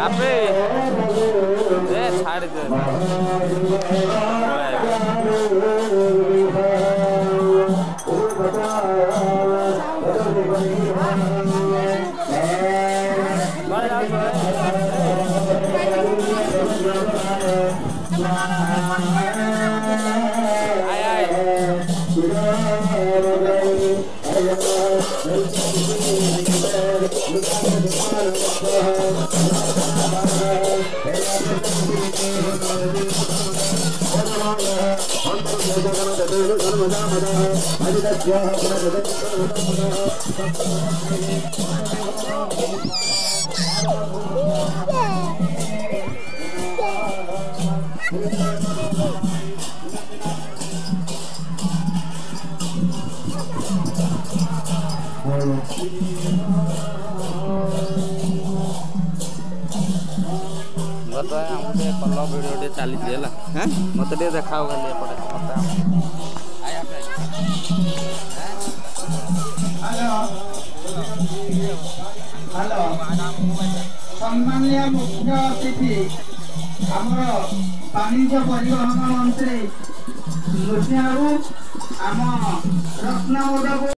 अबे ए छाड़ दे कल भिडियो चली मत देखा खाली हेलो सम्माननीय मुख्य अतिथि आमर वाणिज्य परिवहन मंत्री लुसिया आम रत्नावद